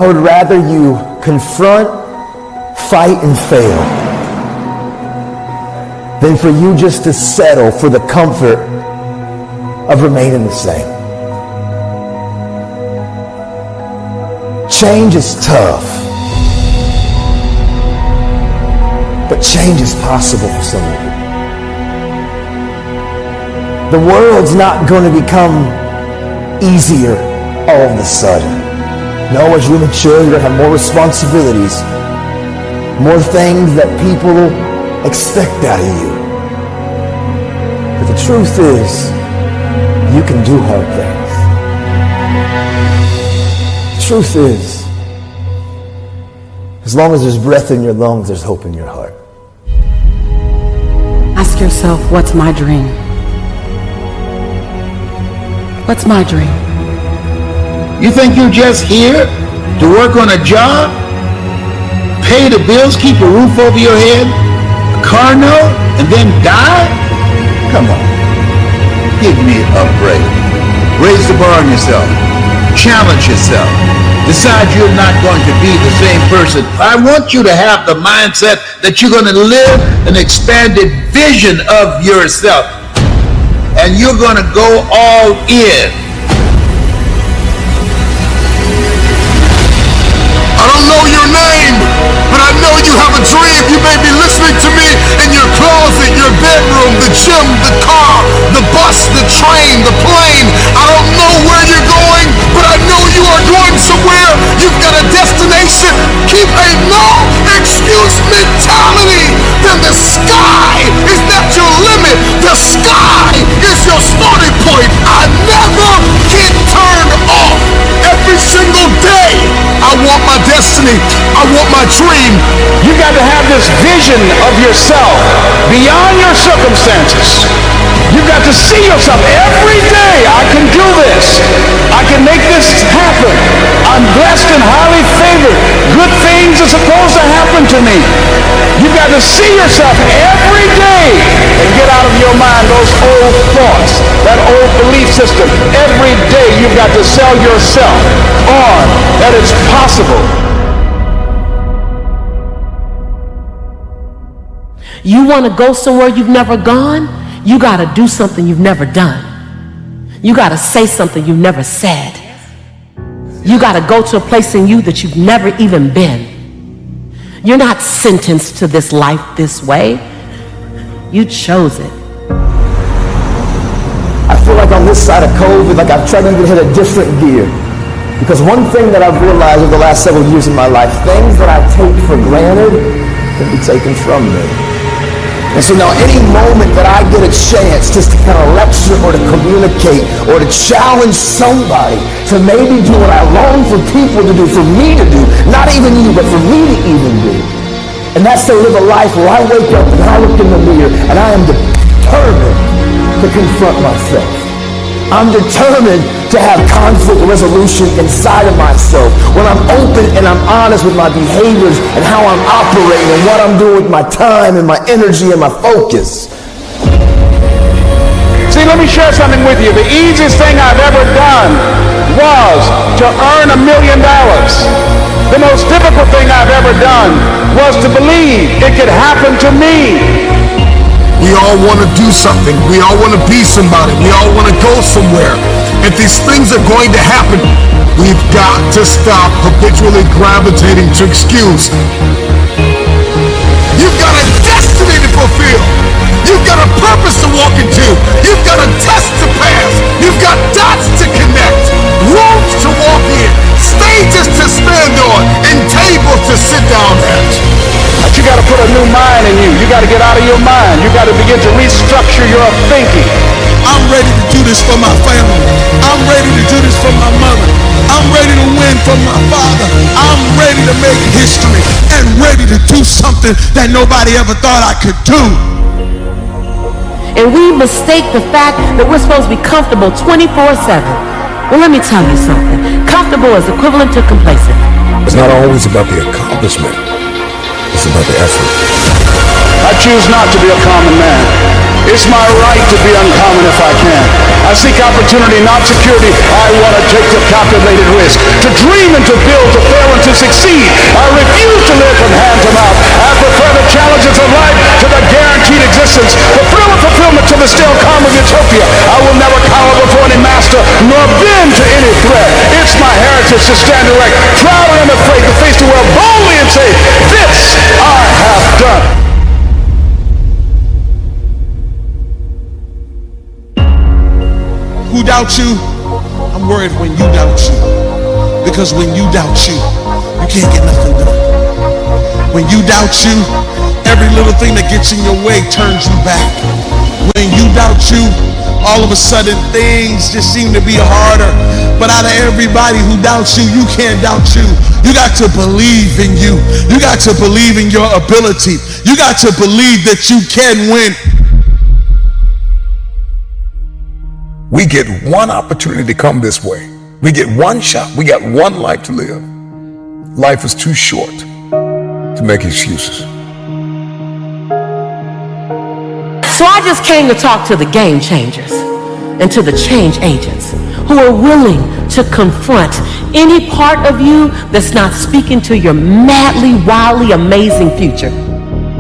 I would rather you confront, fight, and fail than for you just to settle for the comfort of remaining the same. Change is tough, but change is possible for some of you. The world's not going to become easier all of a sudden. No, as you mature, you're going to have more responsibilities, more things that people expect out of you. But the truth is, you can do hard things. The truth is, as long as there's breath in your lungs, there's hope in your heart. Ask yourself, what's my dream? What's my dream? You think you're just here to work on a job, pay the bills, keep a roof over your head, a car note, and then die? Come on. Give me a break. Raise the bar on yourself. Challenge yourself. Decide you're not going to be the same person. I want you to have the mindset that you're going to live an expanded vision of yourself. And you're going to go all in. I don't know your name, but I know you have a dream. You may be listening to me in your closet, your bedroom, the gym, the car, the bus, the train, the plane. I don't know where you're going, but I know you are going somewhere. You've got a destination. Keep a no excuse mentality. Then the sky is not your limit. The sky is your starting point. I never get turned off. Every single day, I want my destiny. I want my dream. You got to have this vision of yourself beyond your circumstances. You got to see yourself every day. I can do this. I can make this happen. I'm blessed and highly favored. Good things are supposed to happen to me. You got to see yourself every day and get out of your mind those old thoughts, that old belief system. Every day you've got to sell yourself on that it's possible. You want to go somewhere you've never gone? You got to do something you've never done. You got to say something you've never said. You got to go to a place in you that you've never even been. You're not sentenced to this life this way. You chose it. I feel like on this side of COVID, like I've tried to even hit a different gear. Because one thing that I've realized over the last several years in my life, things that I take for granted can be taken from me. And so now any moment that I get a chance just to kind of lecture or to communicate or to challenge somebody to maybe do what I long for people to do, for me to do, not even you, but for me to even do. And that's to live a life where I wake up and I look in the mirror and I am determined to confront myself. I'm determined to have conflict resolution inside of myself when I'm open and I'm honest with my behaviors and how I'm operating and what I'm doing with my time and my energy and my focus. See, let me share something with you. The easiest thing I've ever done was to earn $1 million. The most difficult thing I've ever done was to believe it could happen to me. We all want to do something. We all want to be somebody. We all want to go somewhere. If these things are going to happen, we've got to stop habitually gravitating to excuse. You've got a destiny to fulfill. You've got a purpose to walk into. You've got a test to pass. You've got dots to connect, rooms to walk in, stages to stand on, and tables to sit down at. But you got to put a new mind in you. You got to get out of your mind. You got to begin to restructure your thinking. I'm ready to do this for my family. I'm ready to do this for my mother. I'm ready to win for my father. I'm ready to make history and ready to do something that nobody ever thought I could do. And we mistake the fact that we're supposed to be comfortable 24/7. Well, let me tell you something. Comfortable is equivalent to complacent. It's not always about the accomplishment. It's about the effort. I choose not to be a common man. It's my right to be uncommon if I can. I seek opportunity, not security. I want to take the calculated risk, to dream and to build, to fail and to succeed. I refuse to live from hand to mouth. I prefer the challenges of life to the guaranteed existence, the thrill of fulfillment to the stale calm of utopia. I will never cower before any master, nor bend to any threat. It's my heritage to stand erect, proud and unafraid, to face the world boldly and say, this I have done. Who doubts you? I'm worried when you doubt you. Because when you doubt you, you can't get nothing done. When you doubt you, every little thing that gets in your way turns you back. When you doubt you, all of a sudden things just seem to be harder. But out of everybody who doubts you, you can't doubt you. You got to believe in you. You got to believe in your ability. You got to believe that you can win. We get one opportunity to come this way. We get one shot. We got one life to live. Life is too short to make excuses. So I just came to talk to the game changers and to the change agents who are willing to confront any part of you that's not speaking to your madly, wildly amazing future.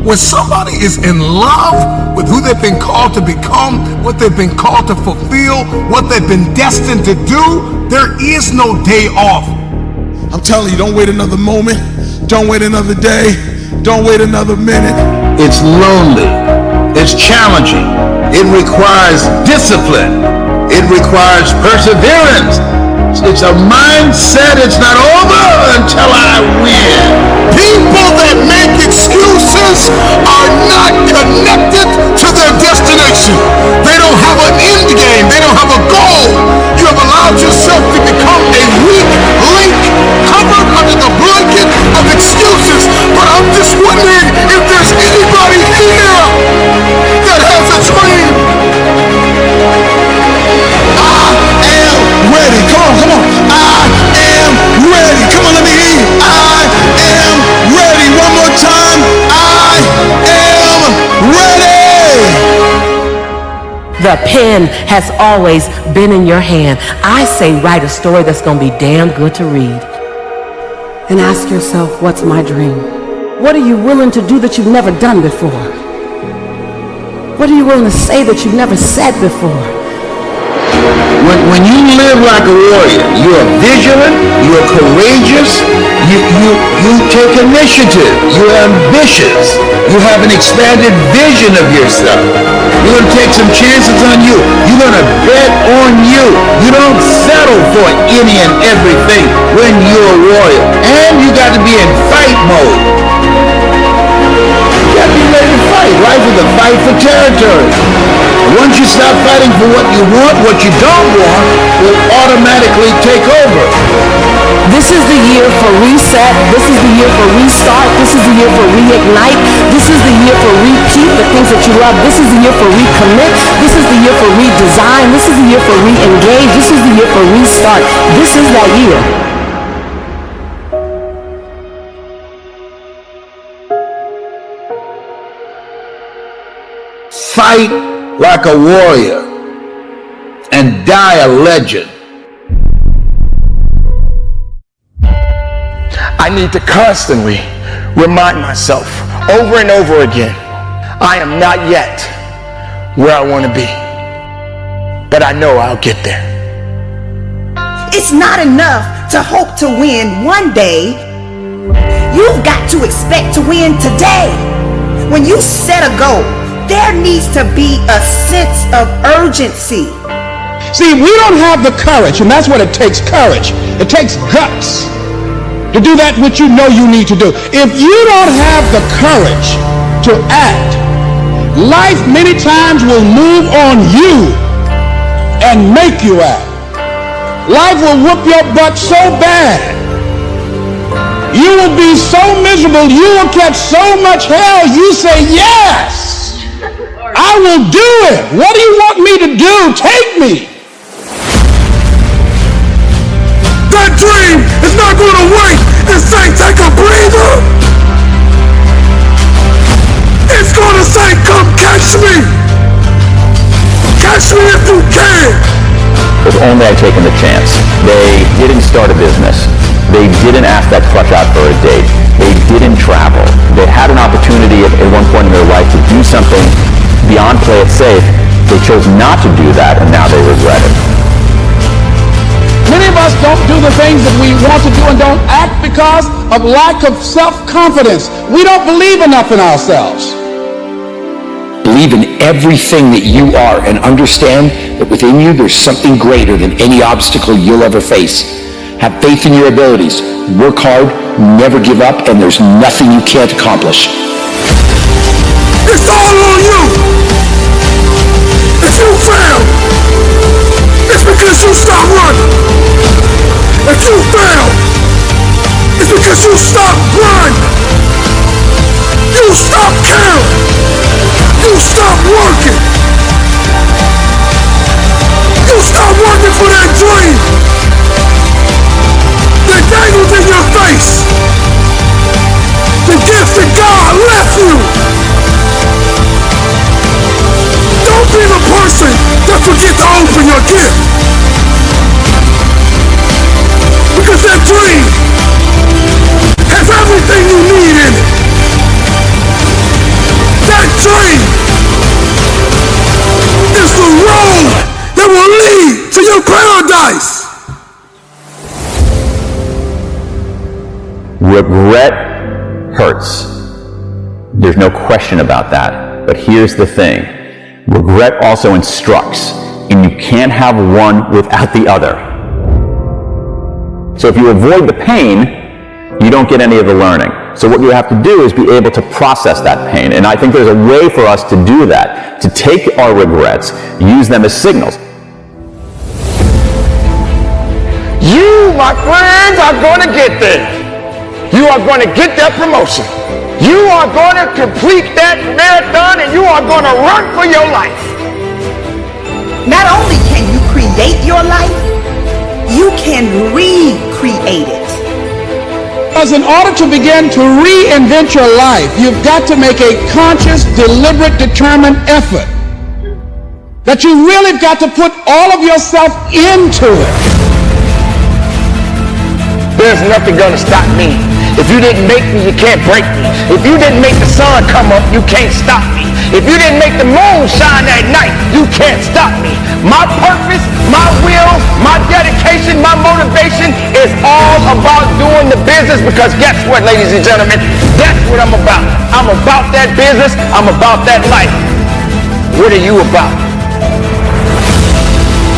When somebody is in love with who they've been called to become, what they've been called to fulfill, what they've been destined to do, there is no day off. I'm telling you, don't wait another moment. Don't wait another day. Don't wait another minute. It's lonely. It's challenging. It requires discipline. It requires perseverance. It's a mindset. It's not over until I win. People that make excuses are not connected to their destination. They don't have an end game. They don't have a goal. You have allowed yourself to become a weak link covered under the blanket of excuses. But I'm just wondering if there's anybody here that has a dream. I am ready. Come on, come on. I am ready. Come on, let me hear you. I am ready. One more time. I am ready. The pen has always been in your hand. I say write a story that's going to be damn good to read. And ask yourself, what's my dream? What are you willing to do that you've never done before? What are you willing to say that you've never said before? When you live like a warrior, you're vigilant, you're courageous, you take initiative, you're ambitious, you have an expanded vision of yourself. You're going to take some chances on you. You're going to bet on you. You don't settle for any and everything when you're a warrior. And you got to be in fight mode. You got to be ready to fight. Life is a fight for territory. Once you stop fighting for what you want, what you don't want will automatically take over. This is the year for reset. This is the year for restart. This is the year for reignite. This is the year for repeat the things that you love. This is the year for recommit. This is the year for redesign. This is the year for re-engage. This is the year for restart. This is that year. Fight like a warrior and die a legend. I need to constantly remind myself over and over again, I am not yet where I want to be, but I know I'll get there. It's not enough to hope to win one day. You've got to expect to win today. When you set a goal, there needs to be a sense of urgency. See, we don't have the courage, and that's what it takes, courage. It takes guts to do that which you know you need to do. If you don't have the courage to act, life many times will move on you and make you act. Life will whoop your butt so bad. You will be so miserable, you will catch so much hell, you say, yes, I will do it. What do you want me to do? Take me. That dream is not going to wait and say, take a breather. It's going to say, come catch me. especially if you can. If only I'd taken the chance. They didn't start a business. They didn't ask that crush out for a date. They didn't travel. They had an opportunity at one point in their life to do something beyond play it safe. They chose not to do that, and now they regret it. Many of us don't do the things that we want to do and don't act because of lack of self-confidence. We don't believe enough in ourselves. Believe in everything that you are and understand that within you there's something greater than any obstacle you'll ever face. Have faith in your abilities. Work hard, never give up, and there's nothing you can't accomplish. It's all on you. If you fail, it's because you stop running. If you fail, it's because you stop grinding. You stop caring. You stop working. You stop working for that dream that dangles in your face. The gift that God left you. Don't be the person that forgets to open your gift. Because that dream has everything you need in it. That dream is the road that will lead to your paradise. Regret hurts. There's no question about that. But here's the thing. Regret also instructs, and you can't have one without the other. So if you avoid the pain, you don't get any of the learning. So what you have to do is be able to process that pain. And I think there's a way for us to do that, to take our regrets, use them as signals. You, my friends, are going to get there. You are going to get that promotion. You are going to complete that marathon, and you are going to run for your life. Not only can you create your life, you can recreate it. Because in order to begin to reinvent your life, you've got to make a conscious, deliberate, determined effort. That you really got to put all of yourself into it. There's nothing going to stop me. If you didn't make me, you can't break me. If you didn't make the sun come up, you can't stop me. If you didn't make the moon shine at night, you can't stop me. My purpose, my will, my dedication, my motivation is all about doing the business, because guess what, ladies and gentlemen? That's what I'm about. I'm about that business. I'm about that life. What are you about?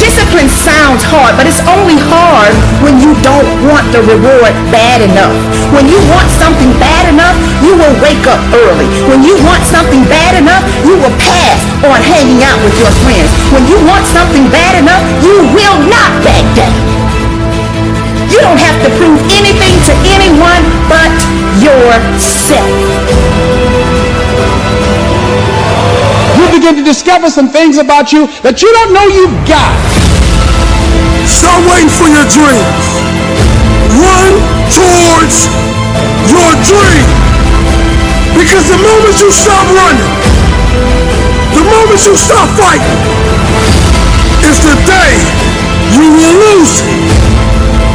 Discipline sounds hard, but it's only hard when you don't want the reward bad enough. When you want something bad enough, you will wake up early. When you want something bad enough, you will pass on hanging out with your friends. When you want something bad enough, you will not back down. You don't have to prove anything to anyone but yourself. You begin to discover some things about you that you don't know you've got. Stop waiting for your dreams. Run towards your dream. Because the moment you stop running, the moment you stop fighting, is the day you will lose it.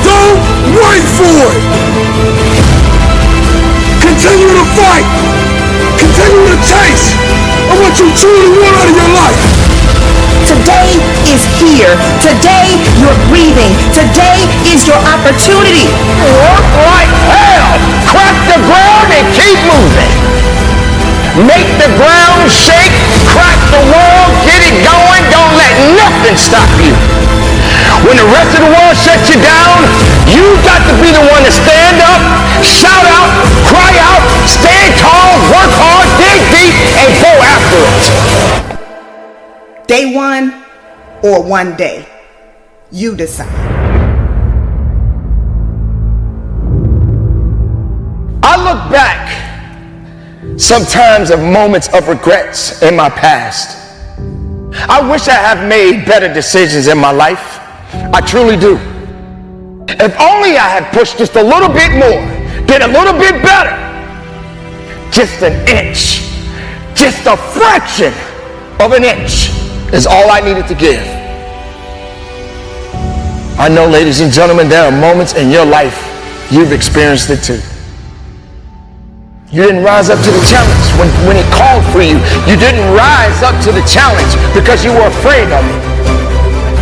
Don't wait for it. Continue to fight. Continue to chase of what you truly want out of your life. Today is here. Today you're breathing. Today is your opportunity. Work like hell. Crack the ground and keep moving. Make the ground shake. Crack the wall. Get it going. Don't let nothing stop you. When the rest of the world shuts you down, you got to be the one to stand up, shout out, cry out, stand tall, work hard, dig deep, and go after it. Day one or one day, you decide. I look back sometimes at moments of regrets in my past. I wish I had made better decisions in my life. I truly do. If only I had pushed just a little bit more, did a little bit better. Just an inch, just a fraction of an inch is all I needed to give. I know, ladies and gentlemen, there are moments in your life you've experienced it too. You didn't rise up to the challenge when it called for you. You didn't rise up to the challenge because you were afraid of it.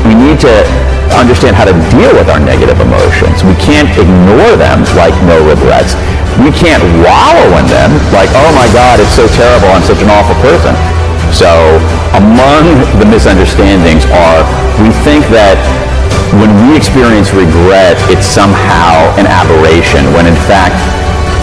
We need to understand how to deal with our negative emotions. We can't ignore them like no regrets. We can't wallow in them like, oh my God, it's so terrible, I'm such an awful person. So among the misunderstandings are, we think that when we experience regret, it's somehow an aberration, when in fact,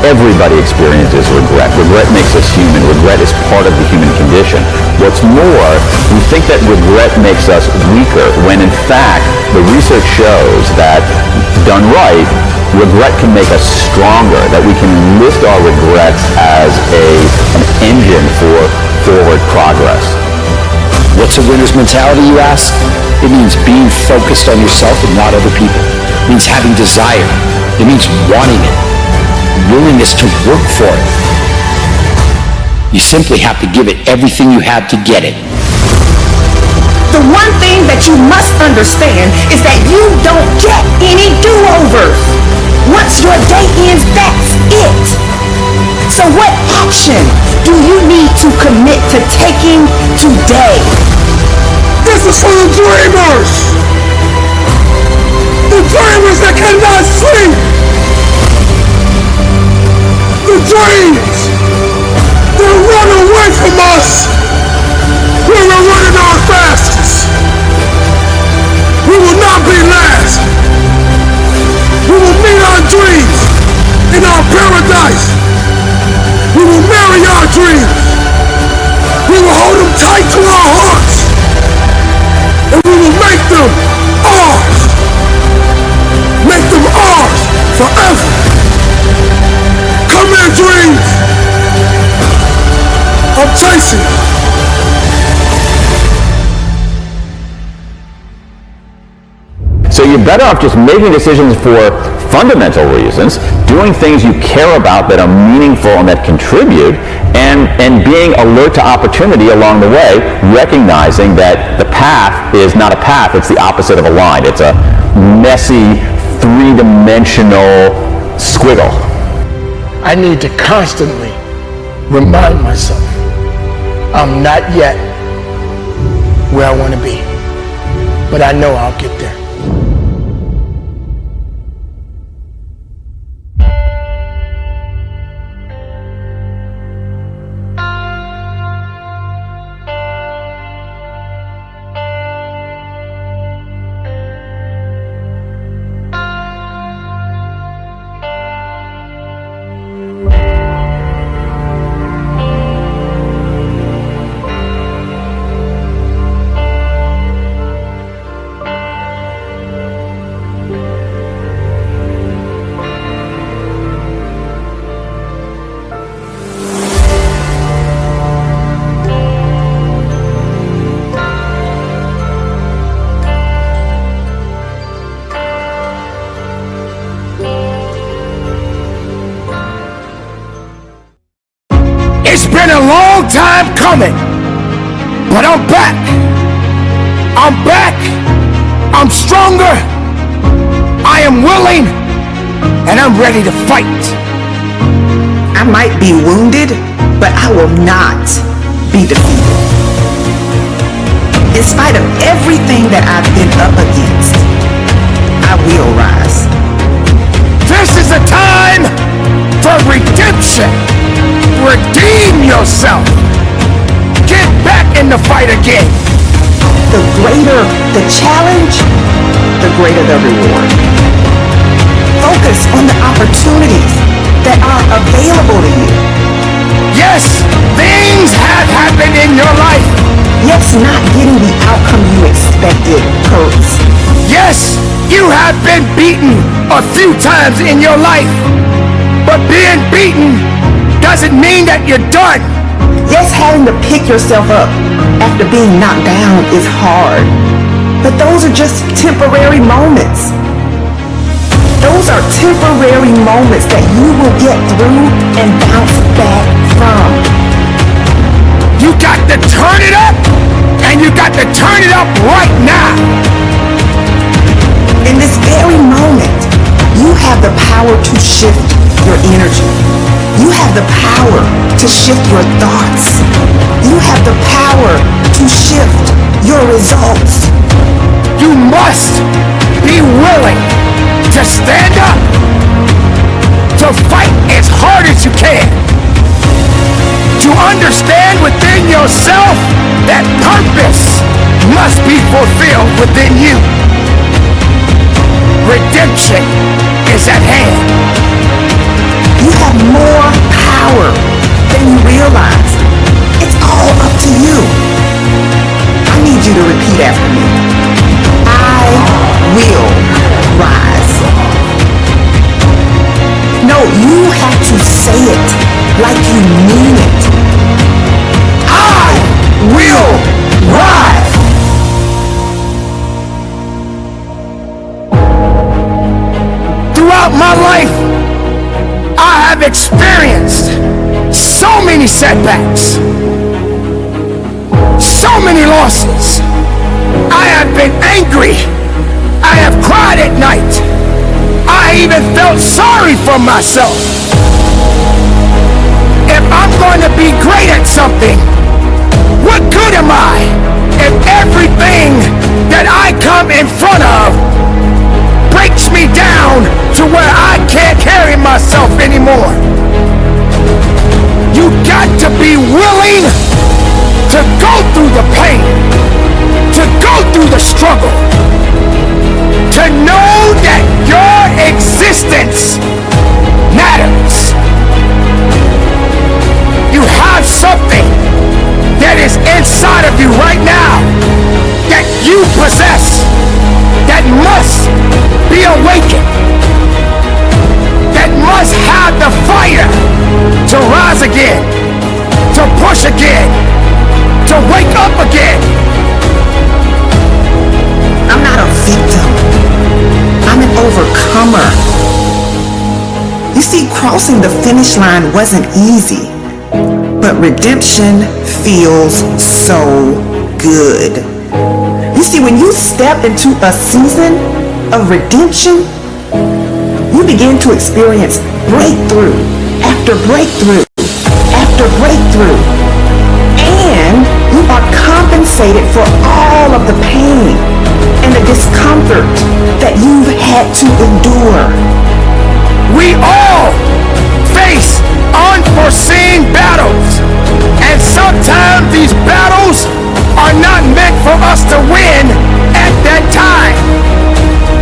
everybody experiences regret. Regret makes us human. Regret is part of the human condition. What's more, we think that regret makes us weaker, when in fact, the research shows that, done right, regret can make us stronger, that we can list our regrets as an engine for forward progress. What's a winner's mentality, you ask? It means being focused on yourself and not other people. It means having desire. It means wanting it. Willingness to work for it. You simply have to give it everything you have to get it. The one thing that you must understand is that you don't get any do-overs. Once your day ends, that's it. So what action do you need to commit to taking today? This is for the dreamers! The dreamers that cannot sleep! The dreams that run away from us when we're running our fastest. We will not be last. We will meet our dreams in our paradise. We will marry our dreams. We will hold them tight to our hearts. And we will make them ours. Make them ours forever. Come here, dreams. I'm chasing you. So you're better off just making decisions for fundamental reasons, doing things you care about that are meaningful and that contribute, and being alert to opportunity along the way, recognizing that the path is not a path, it's the opposite of a line. It's a messy, three-dimensional squiggle. I need to constantly remind myself I'm not yet where I want to be, but I know I'll get there. It's been a long time coming, but I'm back. I'm back. I'm stronger. I am willing, and I'm ready to fight. I might be wounded, but I will not be defeated. In spite of everything that I've been up against, I will rise. This is a time for redemption. Redeem yourself. Get back in the fight again. The greater the challenge, the greater the reward. Focus on the opportunities that are available to you. Yes, things have happened in your life. Yes, not getting the outcome you expected hurts. Yes, you have been beaten a few times in your life. But being beaten doesn't mean that you're done. Yes, having to pick yourself up after being knocked down is hard. But those are just temporary moments. Those are temporary moments that you will get through and bounce back from. You got to turn it up and And you got to turn it up right now. In this very moment, you have the power to shift your energy. You have the power to shift your thoughts. You have the power to shift your results. You must be willing to stand up, to fight as hard as you can, to understand within yourself that purpose must be fulfilled within you. Redemption is at hand. You have more power than you realize. It's all up to you. I need you to repeat after me. I will rise. No, you have to say it like you mean it. I will rise. Throughout my life, I have experienced so many setbacks, so many losses. I have been angry. I have cried at night. I even felt sorry for myself. If I'm going to be great at something, what good am I if everything that I come in front of breaks me down to where I can't carry myself anymore? You got to be willing to go through the pain, to go through the struggle, to know that your existence matters. You have something that is inside of you right now that you possess, that must be awakened, that must have the fire to rise again, to push again, to wake up again. I'm not a victim. I'm an overcomer. You see, crossing the finish line wasn't easy, but redemption feels so good. You see, when you step into a season of redemption, you begin to experience breakthrough after breakthrough after breakthrough. And you are compensated for all of the pain and the discomfort that you've had to endure. We all face unforeseen battles, and sometimes these battles are not meant for us to win at that time.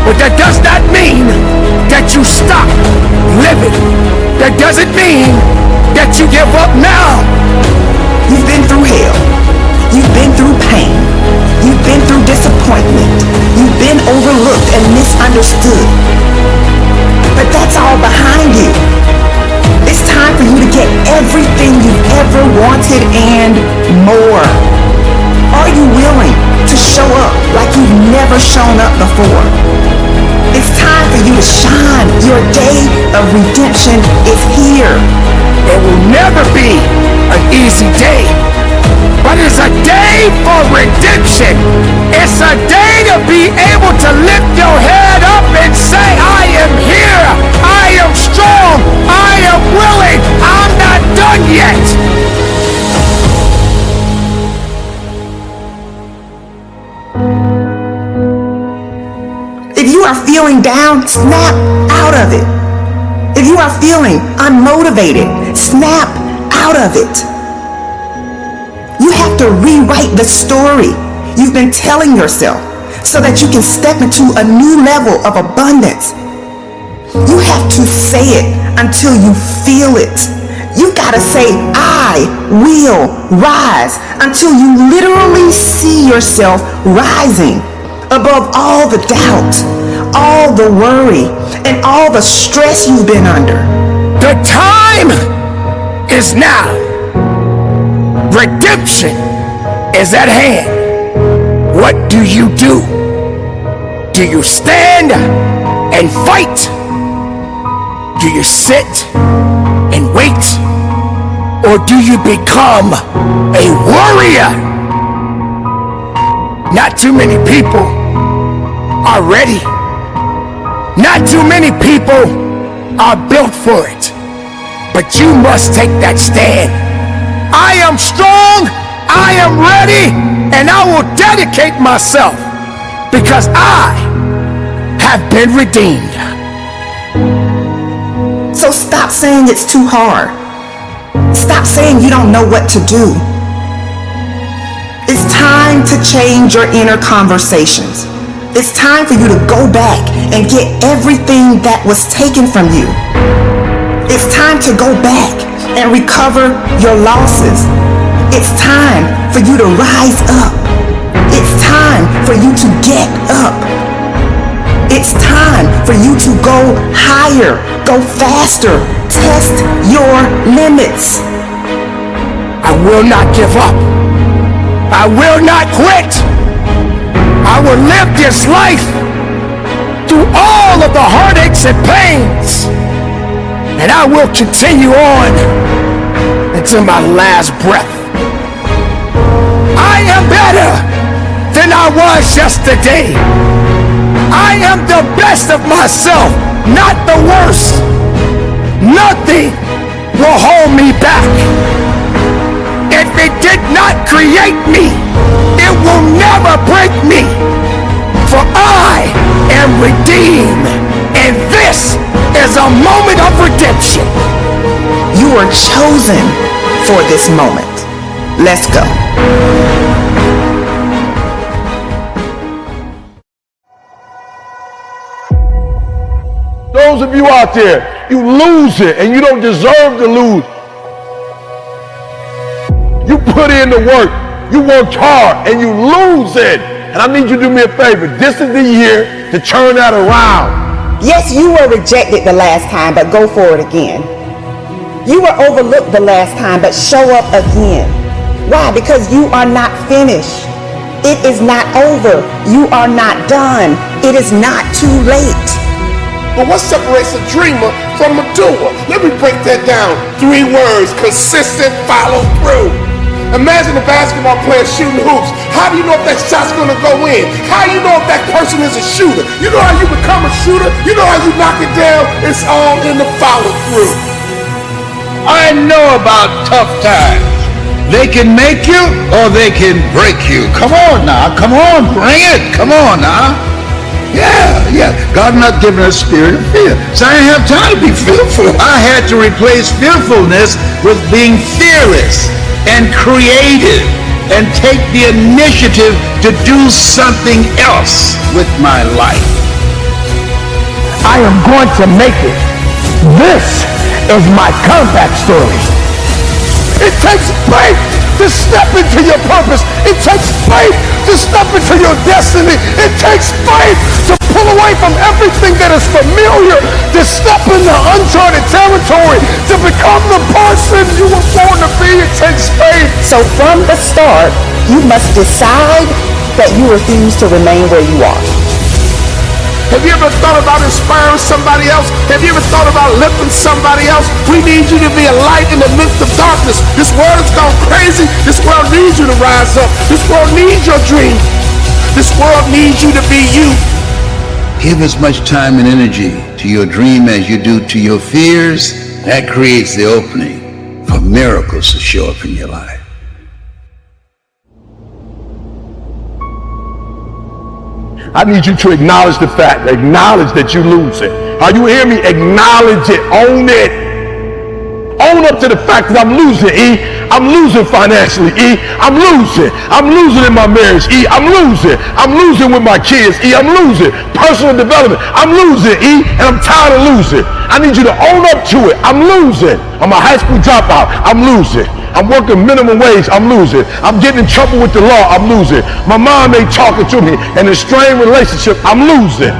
But that does not mean that you stop living. That doesn't mean that you give up now. You've been through hell. You've been through pain. You've been through disappointment. You've been overlooked and misunderstood. But that's all behind you. It's time for you to get everything you've ever wanted and more. Are you willing to show up like you've never shown up before? It's time for you to shine. Your day of redemption is here. It will never be an easy day, but it's a day for redemption. It's a day to be able to lift your head up and say, I am here. I am strong. I am willing. I'm not done yet. If you are feeling down, snap out of it. If you are feeling unmotivated, snap out of it. You have to rewrite the story you've been telling yourself so that you can step into a new level of abundance. You have to say it until you feel it. You gotta say, I will rise, until you literally see yourself rising above all the doubt, all the worry, and all the stress you've been under. The time is now. Redemption is at hand. What do you do? Do you stand and fight? Do you sit and wait? Or do you become a warrior? Not too many people are ready. Not too many people are built for it. But you must take that stand. I am strong, I am ready, and I will dedicate myself because I have been redeemed. So stop saying it's too hard. Stop saying you don't know what to do. It's time to change your inner conversations. It's time for you to go back and get everything that was taken from you. It's time to go back and recover your losses. It's time for you to rise up. It's time for you to get up. It's time for you to go higher, go faster, test your limits. I will not give up. I will not quit. I will live this life through all of the heartaches and pains, and I will continue on until my last breath. I am better than I was yesterday. I am the best of myself, not the worst. Nothing will hold me back. If it did not create me, it will never break me. For I am redeemed, and this is a moment of redemption. You are chosen for this moment. Let's go. Those of you out there, you lose it and you don't deserve to lose. You put in the work, you worked hard, and you lose it. And I need you to do me a favor. This is the year to turn that around. Yes, you were rejected the last time, but go for it again. You were overlooked the last time, but show up again. Why? Because you are not finished. It is not over. You are not done. It is not too late. But what separates a dreamer from a doer? Let me break that down. 3 words: consistent follow through. Imagine a basketball player shooting hoops. How do you know if that shot's gonna go in? How do you know if that person is a shooter? You know how you become a shooter? You know how you knock it down? It's all in the follow through. I know about tough times. They can make you or they can break you. Come on now, come on, bring it. Come on now. Yeah. God not given us a spirit of fear. So I didn't have time to be fearful. I had to replace fearfulness with being fearless and creative and take the initiative to do something else with my life. I am going to make it. This is my comeback story. It takes faith to step into your purpose. It takes faith to step into your destiny. It takes faith to pull away from everything that is familiar, to step into uncharted territory, to become the person you were born to be. It takes faith. So from the start, you must decide that you refuse to remain where you are. Have you ever thought about inspiring somebody else? Have you ever thought about lifting somebody else? We need you to be a light in the midst of darkness. This world is gone crazy. This world needs you to rise up. This world needs your dream. This world needs you to be you. Give as much time and energy to your dream as you do to your fears. That creates the opening for miracles to show up in your life. I need you to acknowledge the fact, acknowledge that you lose it. Are you hearing me? Acknowledge it, own it. Own up to the fact that I'm losing, E. I'm losing financially, E. I'm losing in my marriage, E. I'm losing with my kids, E. I'm losing. Personal development, I'm losing, E. And I'm tired of losing. I need you to own up to it. I'm losing. I'm a high school dropout, I'm losing. I'm working minimum wage, I'm losing. I'm getting in trouble with the law, I'm losing. My mom ain't talking to me, and a strained relationship, I'm losing.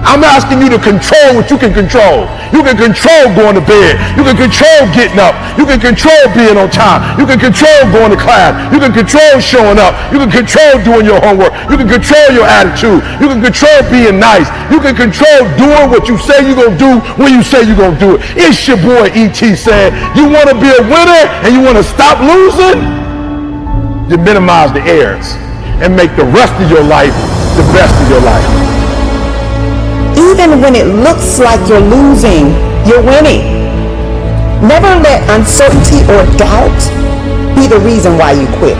I'm asking you to control what you can control. You can control going to bed. You can control getting up. You can control being on time. You can control going to class. You can control showing up. You can control doing your homework. You can control your attitude. You can control being nice. You can control doing what you say you're going to do when you say you're going to do it. It's your boy E.T. saying, you want to be a winner and you want to stop losing? Then minimize the errors and make the rest of your life the best of your life. Even when it looks like you're losing, you're winning. Never let uncertainty or doubt be the reason why you quit.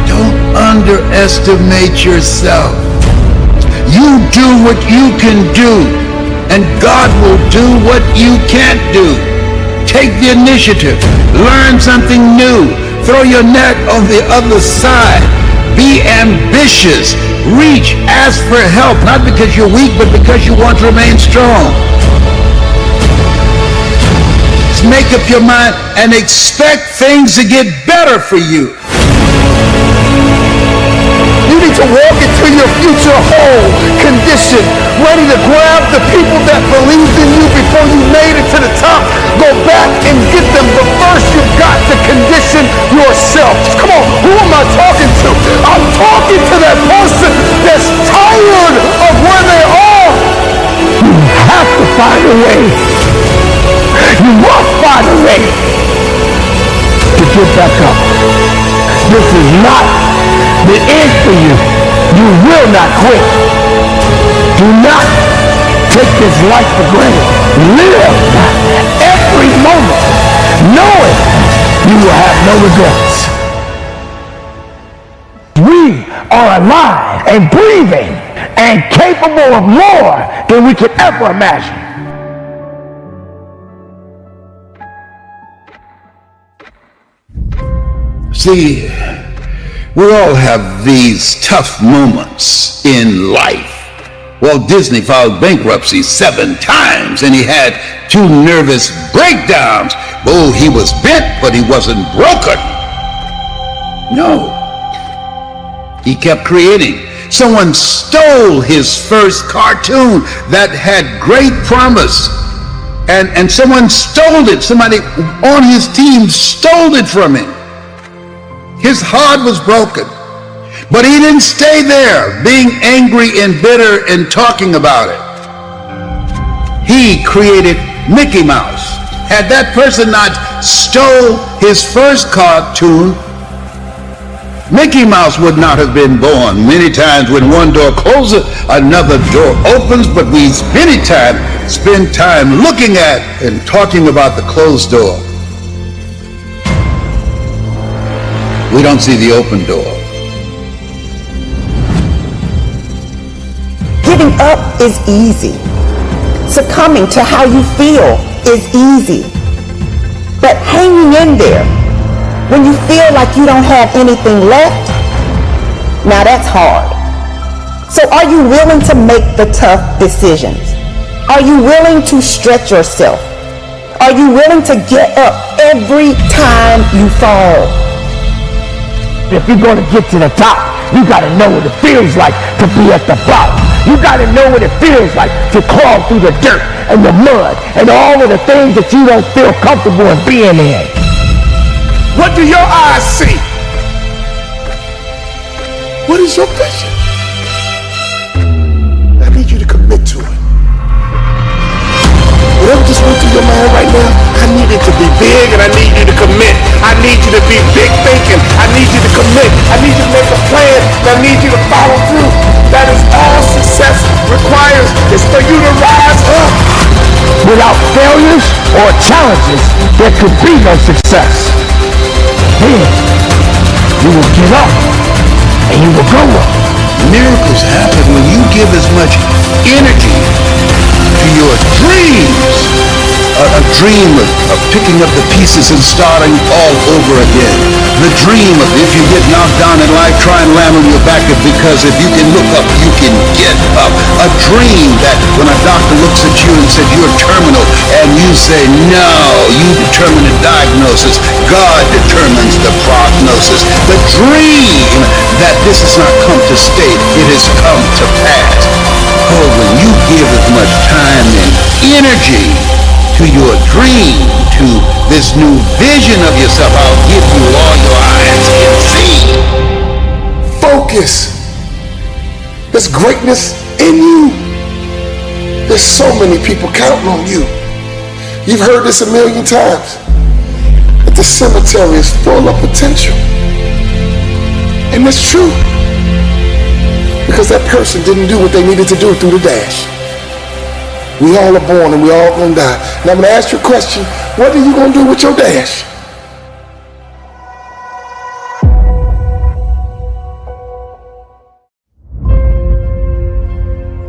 Don't underestimate yourself. You do what you can do, and God will do what you can't do. Take the initiative. Learn something new. Throw your net on the other side. Be ambitious. Reach. Ask for help, not because you're weak, but because you want to remain strong. Just make up your mind and expect things to get better for you. You need to walk into your future whole, conditioned, ready to grab the people that believed in you before you made it to the top. Go back and get them, but first you've got to condition yourself. Come on, who am I talking to? I'm talking to that person that's tired of where they are. You have to find a way. You must find a way to get back up. This is not the end for you. You will not quit. Do not take this life for granted. Live every moment knowing you will have no regrets. We are alive and breathing and capable of more than we could ever imagine. See, we all have these tough moments in life. Walt Disney filed bankruptcy 7 times and he had 2 nervous breakdowns. Oh, he was bent, but he wasn't broken. No. He kept creating. Someone stole his first cartoon that had great promise. And someone stole it. Somebody on his team stole it from him. His heart was broken. But he didn't stay there, being angry and bitter and talking about it. He created Mickey Mouse. Had that person not stole his first cartoon, Mickey Mouse would not have been born. Many times when one door closes, another door opens, but we spend time looking at and talking about the closed door. We don't see the open door. Giving up is easy. Succumbing to how you feel is easy. But hanging in there when you feel like you don't have anything left, now that's hard. So are you willing to make the tough decisions? Are you willing to stretch yourself? Are you willing to get up every time you fall? If you're going to get to the top, you got to know what it feels like to be at the bottom. You got to know what it feels like to crawl through the dirt and the mud and all of the things that you don't feel comfortable in being in. What do your eyes see? What is your vision? I need you to commit to it. Whatever just went through your mind right now, I need it to be big and I need you to commit. I need you to be big thinking. I need you to commit. I need you to make a plan and I need you to follow through. That is all success requires, is for you to rise up. Without failures or challenges, there could be no success. Then you will get up and you will go up. Miracles happen when you give as much energy to your dreams. A dream of picking up the pieces and starting all over again. The dream of if you get knocked down in life, try and land on your back, because if you can look up, you can get up. A dream that when a doctor looks at you and says you're terminal and you say no, you determine the diagnosis. God determines the prognosis. The dream that this has not come to stay, it has come to pass. Oh, when you give as much time and energy to your dream, to this new vision of yourself, I'll give you all your eyes can see. Focus. There's greatness in you. There's so many people counting on you. You've heard this a million times. But the cemetery is full of potential. And that's true. Because that person didn't do what they needed to do through the dash. We all are born and we all gonna die. Now I'm gonna ask you a question. What are you gonna do with your dash?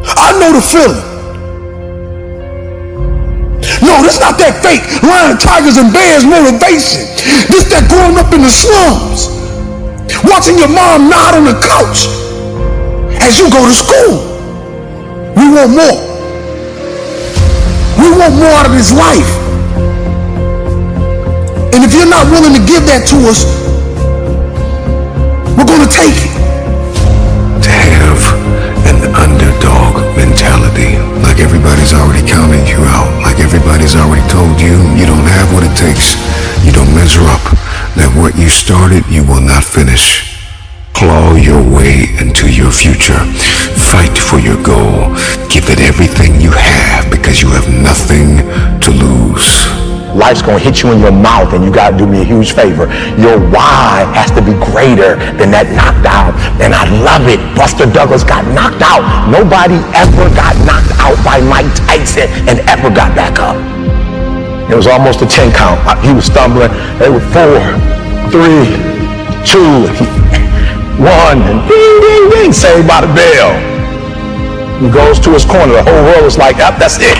I know the feeling. No, this not that fake lion, tigers, and bears motivation. This that growing up in the slums, watching your mom nod on the couch as you go to school. We want more. We want more out of this life. And if you're not willing to give that to us, we're gonna take it. To have an underdog mentality, like everybody's already counted you out, like everybody's already told you you don't have what it takes, you don't measure up, that what you started you will not finish. Claw your way into your future. Fight for your goal. Give it everything you have because you have nothing to lose. Life's gonna hit you in your mouth and you gotta do me a huge favor. Your why has to be greater than that knocked out. And I love it. Buster Douglas got knocked out. Nobody ever got knocked out by Mike Tyson and ever got back up. It was almost a 10 count. He was stumbling. They were 4, 3, 2, 1, and ding, ding, ding, saved by the bell. He goes to his corner. The whole world is like, yep, that's it.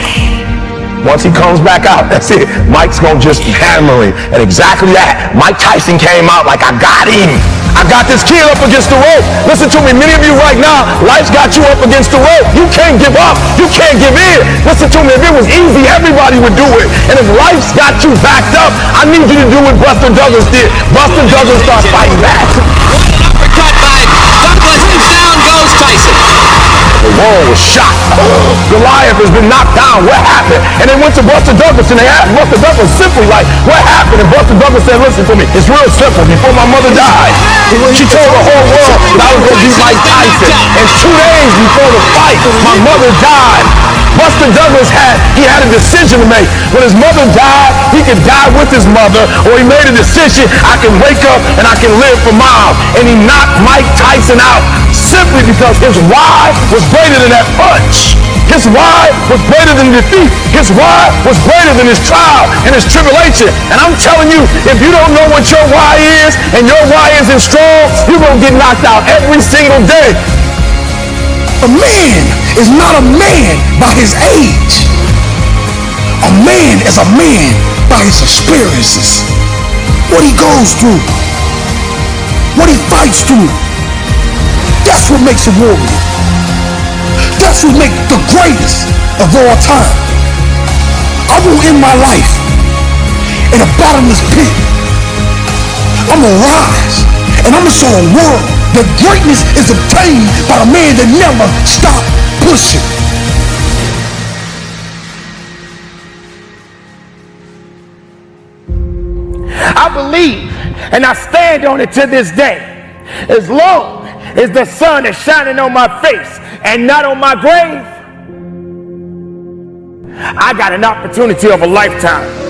Once he comes back out, that's it. Mike's gonna just hammer him. And exactly that. Mike Tyson came out like, I got him. I got this kid up against the rope. Listen to me, many of you right now, life's got you up against the rope. You can't give up. You can't give in. Listen to me, if it was easy, everybody would do it. And if life's got you backed up, I need you to do what Buster Douglas did. Buster Douglas starts fighting back. Uppercut by Douglas, and down goes Tyson. The world was shocked. Goliath has been knocked down. What happened? And they went to Buster Douglas and they asked Buster Douglas simply like, what happened? And Buster Douglas said, listen to me, it's real simple. Before my mother died, she told the whole world that I was going to beat Mike Tyson. And 2 days before the fight, my mother died. Buster Douglas had a decision to make. When his mother died, he could die with his mother, or he made a decision, I can wake up and I can live for mom. And he knocked Mike Tyson out simply because his why was greater than that punch. His why was greater than defeat. His why was greater than his trial and his tribulation. And I'm telling you, if you don't know what your why is, and your why isn't strong, you're going to get knocked out every single day. A man is not a man by his age. A man is a man by his experiences. What he goes through. What he fights through. That's what makes a warrior. That's what makes the greatest of all time. I will end my life in a bottomless pit. I'm gonna rise and I'm gonna show the world that greatness is obtained by a man that never stopped pushing. I believe, and I stand on it to this day, as long as the sun is shining on my face and not on my grave, I got an opportunity of a lifetime.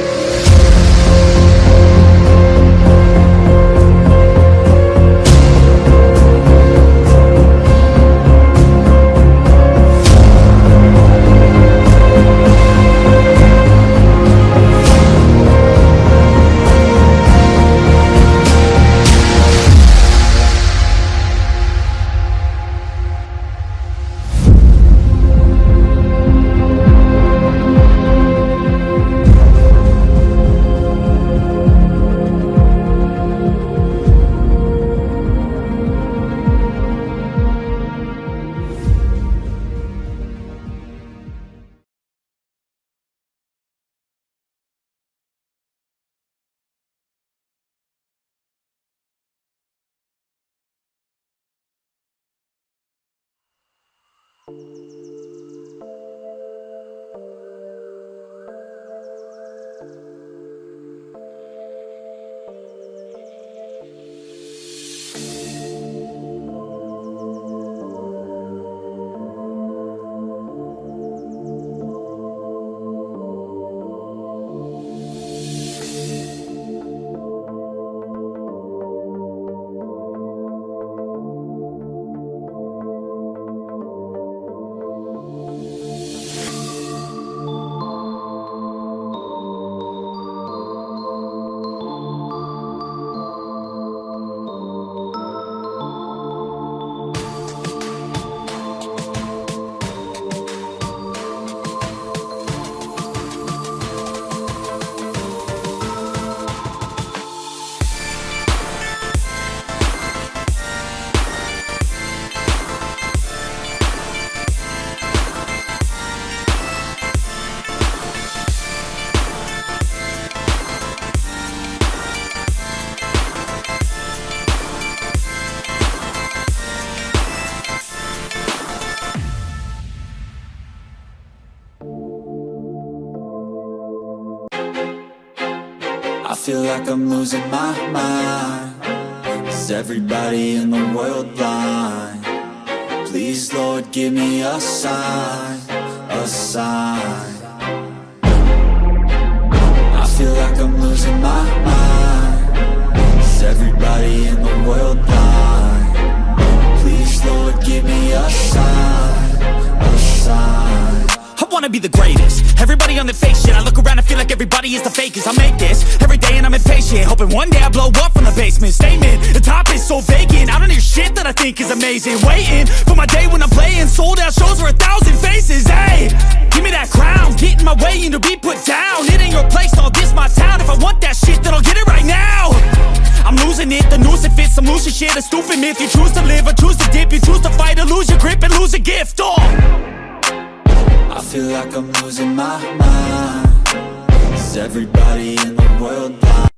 feel like I'm losing my mind. Is everybody in the world blind? Please, Lord, give me a sign, a sign. I feel like I'm losing my mind. Is everybody in the world blind? Please, Lord, give me a sign, a sign. I wanna be the greatest. Everybody on the fake shit. I look around and feel like everybody is the fakest. I make this every day and I'm impatient, hoping one day I blow up from the basement. Statement, the top is so vacant. I don't hear shit that I think is amazing. Waiting for my day when I'm playing sold out shows for 1,000 faces. Hey, give me that crown, get in my way and to be put down. It ain't your place, all this my town. If I want that shit, then I'll get it right now. I'm losing it, the noose it fits. I'm losing shit, a stupid myth. You choose to live or choose to dip. You choose to fight or lose your grip and lose a gift. I feel like I'm losing my mind. Is everybody in the world blind?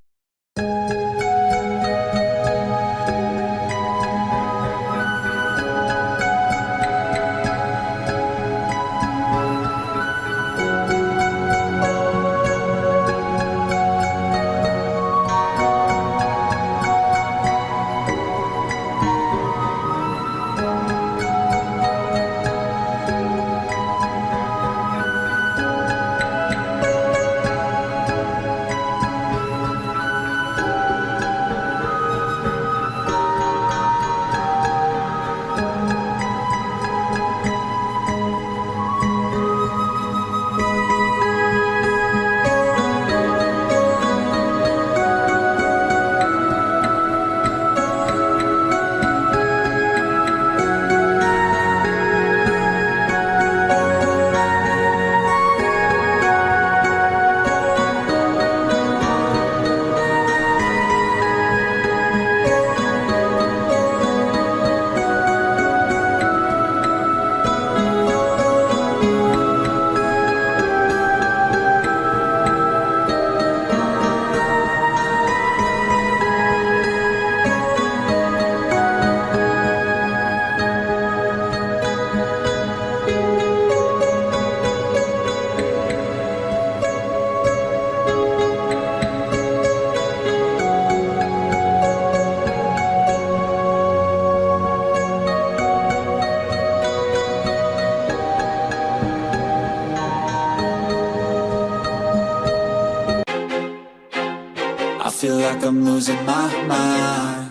I feel like I'm losing my mind.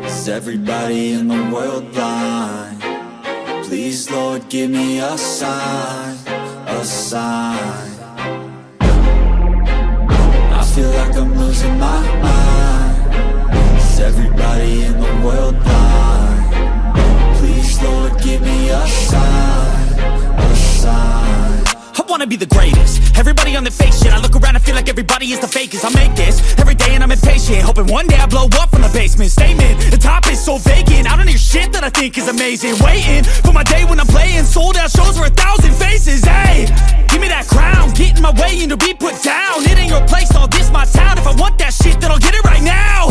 Is everybody in the world blind? Please, Lord, give me a sign, a sign. I feel like I'm losing my mind. Is everybody in the world blind? Please, Lord, give me a sign, a sign. I wanna be the greatest. Everybody on the fake shit. I look around and feel like everybody is the fakest. I make this every day and I'm impatient, hoping one day I blow up from the basement. Statement, the top is so vacant. I don't hear shit that I think is amazing. Waiting for my day when I'm playing sold out shows for 1,000 faces. Hey, give me that crown, get in my way and to be put down. It ain't your place, all this my town. If I want that shit, then I'll get it right now.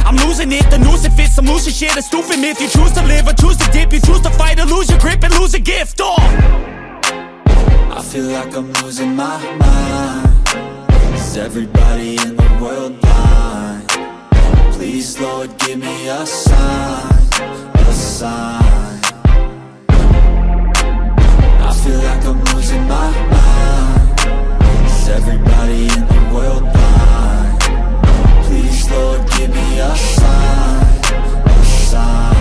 I'm losing it, the noose it fits. I'm losing shit, a stupid myth. You choose to live or choose to dip. You choose to fight or lose your grip and lose a gift. I feel like I'm losing my mind. Is everybody in the world blind? Please, Lord, give me a sign, a sign. I feel like I'm losing my mind. Is everybody in the world blind? Please, Lord, give me a sign, a sign.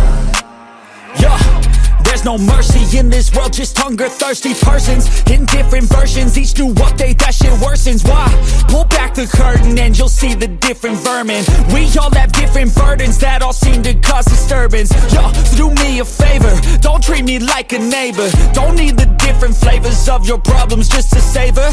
There's no mercy in this world, just hunger-thirsty persons in different versions. Each new update, that shit worsens. Why? Pull back the curtain and you'll see the different vermin. We all have different burdens that all seem to cause disturbance. Yo, so do me a favor, don't treat me like a neighbor. Don't need the different flavors of your problems just to savor.